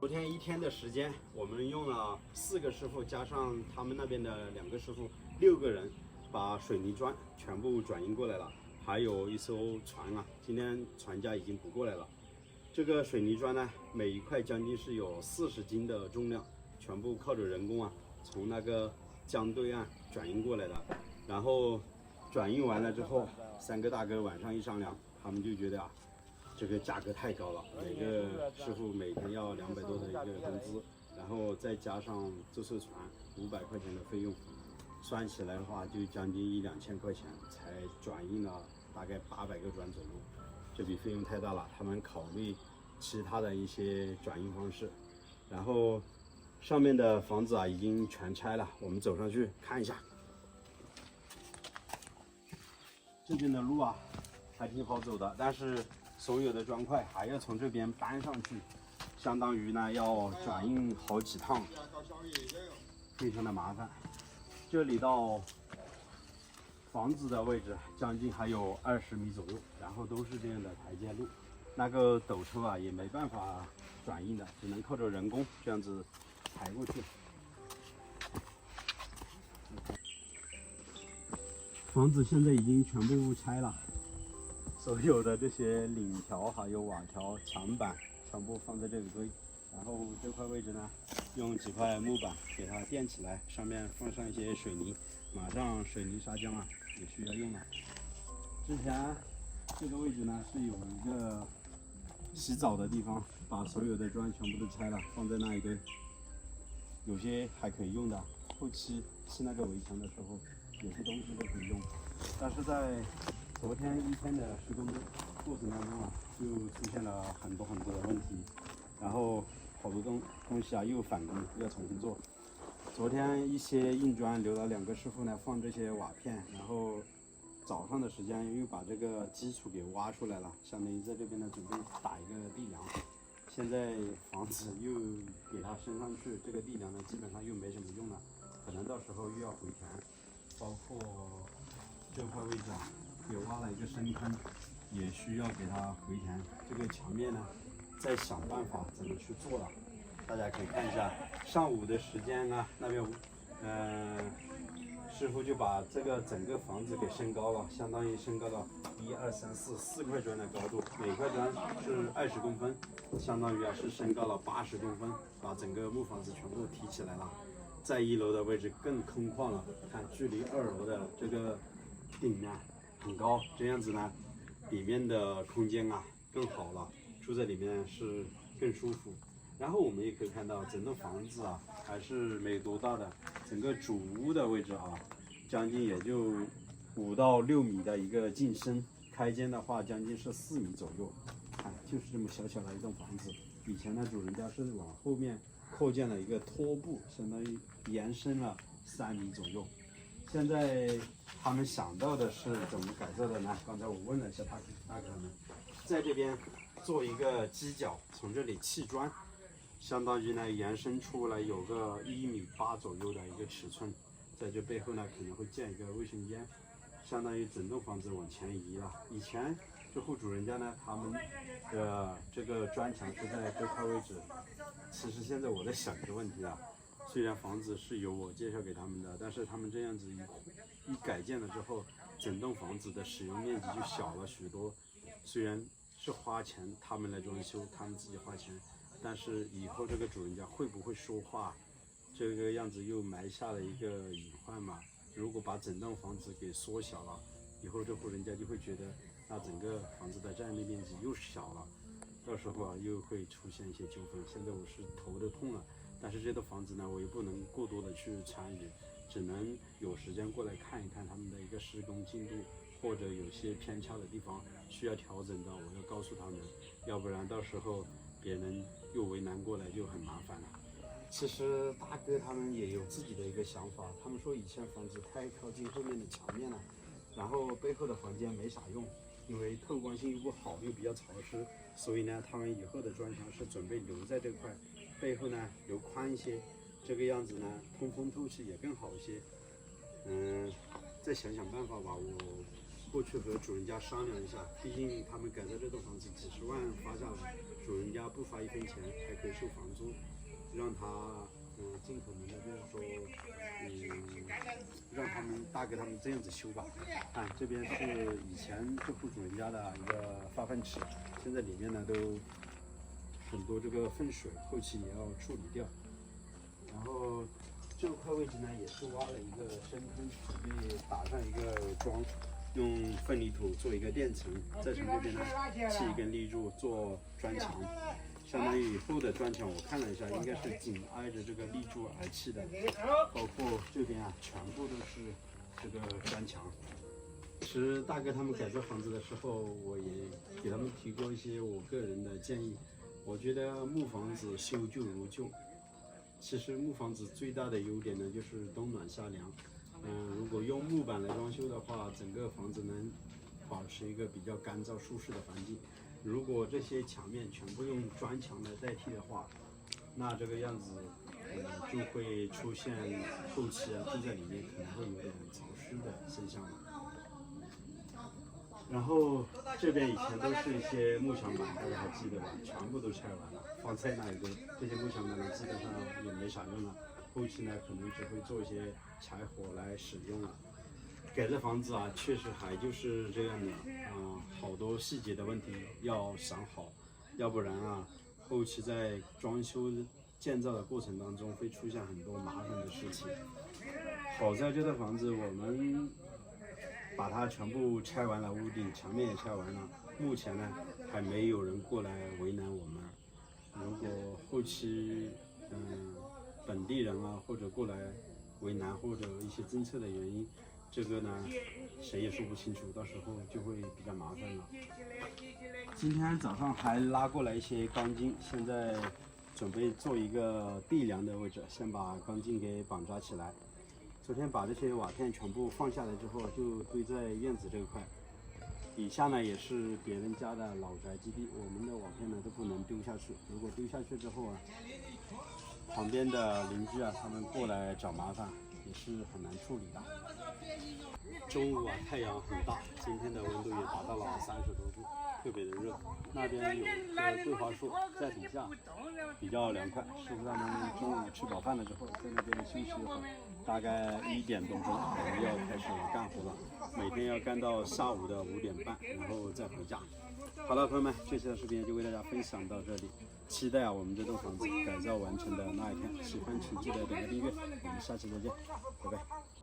昨天一天的时间，我们用了4个师傅，加上他们那边的2个师傅，6个人把水泥砖全部转运过来了。还有一艘船啊，今天船家已经补过来了。这个水泥砖呢，每一块将近是有40斤的重量，全部靠着人工啊，从那个江对岸转运过来的。然后转运完了之后，3个大哥晚上一商量，他们就觉得啊，这个价格太高了，每个师傅每天要200多的一个工资，然后再加上这艘船500块钱的费用，算起来的话就将近1-2千块钱，才转运了大概800个砖左右，这笔费用太大了。他们考虑其他的一些转运方式，然后上面的房子啊已经全拆了，我们走上去看一下。这边的路啊还挺好走的，但是所有的砖块还要从这边搬上去，相当于呢要转运好几趟，非常的麻烦。这里到房子的位置将近还有20米左右，然后都是这样的台阶路，那个斗车啊也没办法转运的，只能靠着人工这样子抬过去。房子现在已经全部拆了，所有的这些檩条还有瓦条、墙板全部放在这里堆，然后这块位置呢，用几块木板给它垫起来，上面放上一些水泥，马上水泥砂浆啊也需要用了。之前这个位置呢是有一个洗澡的地方，把所有的砖全部都拆了，放在那一堆，有些还可以用的，后期砌那个围墙的时候，有些东西都可以用。但是在昨天一天的施工过程当中啊，就出现了很多的问题，然后好多东西啊又返工，要重新做。昨天一些硬砖留了2个师傅呢放这些瓦片，然后早上的时间又把这个基础给挖出来了，相当于在这边呢准备打一个地梁。现在房子又给它升上去，这个地梁呢基本上又没什么用了，可能到时候又要回填。包括这块位置啊，也挖了一个深坑，也需要给它回填。这个墙面呢，再想办法怎么去做了。大家可以看一下，上午的时间啊，那边师傅就把这个整个房子给升高了，相当于升高了1、2、3、4块砖的高度，每块砖是20公分，相当于是升高了80公分，把整个木房子全部提起来了。在1楼的位置更空旷了，看距离2楼的这个顶呢很高，这样子呢，里面的空间啊更好了，住在里面是更舒服。然后我们也可以看到，整栋房子啊还是没多大的，整个主屋的位置啊，将近也就5到6米的一个进深，开间的话将近是4米左右。看，就是这么小小的一栋房子，以前的主人家是往后面扩建了一个托部，相当于延伸了3米左右。现在他们想到的是怎么改造的呢？刚才我问了一下大哥们，在这边做一个基角，从这里砌砖，相当于呢延伸出来有个1.8米左右的一个尺寸，在这背后呢可能会建一个卫生间，相当于整栋房子往前移了。以前这户主人家呢，他们的这个砖墙是在这块位置。其实现在我在想一个问题啊，虽然房子是由我介绍给他们的，但是他们这样子一改建了之后，整栋房子的使用面积就小了许多。虽然是花钱他们来装修，他们自己花钱，但是以后这个主人家会不会说话，这个样子又埋下了一个隐患嘛。如果把整栋房子给缩小了，以后这户人家就会觉得，那整个房子的占地面积又小了，到时候啊又会出现一些纠纷。现在我是头都痛了，但是这栋房子呢，我又不能过多的去参与，只能有时间过来看一看他们的一个施工进度，或者有些偏差的地方需要调整的，我要告诉他们，要不然到时候别人又为难过来就很麻烦了。其实大哥他们也有自己的一个想法，他们说以前房子太靠近后面的墙面了，然后背后的房间没啥用，因为透光性又不好，又比较潮湿，所以呢，他们以后的砖墙是准备留在这块，背后呢留宽一些，这个样子呢通风透气也更好一些。再想想办法吧，我过去和主人家商量一下，毕竟他们改造这栋房子几十万花下来，主人家不发一分钱还可以收房租，让他尽可能的就是说让他们大概他们这样子修吧。看这边是以前这户主人家的一个化粪池，现在里面呢都很多这个粪水，后期也要处理掉。然后这块位置呢也是挖了一个深坑，准备打上一个桩，用粪泥土做一个垫层，再从这边呢砌一根立柱做砖墙。相当于以后的砖墙，我看了一下，应该是紧挨着这个立柱而砌的，包括这边啊，全部都是这个砖墙。其实大哥他们改造房子的时候，我也给他们提过一些我个人的建议。我觉得木房子修旧如旧，其实木房子最大的优点呢，就是冬暖夏凉。如果用木板来装修的话，整个房子能保持一个比较干燥舒适的环境。如果这些墙面全部用砖墙来代替的话，那这个样子，就会出现后期住在里面可能会有点潮湿的现象了。然后这边以前都是一些木墙板，大家还记得吧？全部都拆完了，放在那一堆，这些木墙板呢基本上也没啥用了。后期呢可能只会做一些柴火来使用了。改造房子啊，确实还就是这样的好多细节的问题要想好，要不然啊，后期在装修建造的过程当中会出现很多麻烦的事情。好在这套房子我们把它全部拆完了，屋顶墙面也拆完了，目前呢还没有人过来为难我们。如果后期本地人啊或者过来为难，或者一些政策的原因，这个呢，谁也说不清楚，到时候就会比较麻烦了。今天早上还拉过来一些钢筋，现在准备做一个地梁的位置，先把钢筋给绑扎起来。昨天把这些瓦片全部放下来之后，就堆在院子这一块。底下呢也是别人家的老宅基地，我们的瓦片呢都不能丢下去，如果丢下去之后啊，旁边的邻居啊他们过来找麻烦，也是很难处理的。中午啊，太阳很大，今天的温度也达到了30多度，特别的热。那边有棵桂花树在底下，比较凉快。师傅他们中午吃饱饭了之后，在那边休息一会儿，大概1点多钟，我们要开始干活了。每天要干到下午的5点半，然后再回家。好了，朋友们，这期的视频就为大家分享到这里。期待我们这栋房子改造完成的那一天。喜欢请记得点个订阅，我们下期再见，拜拜。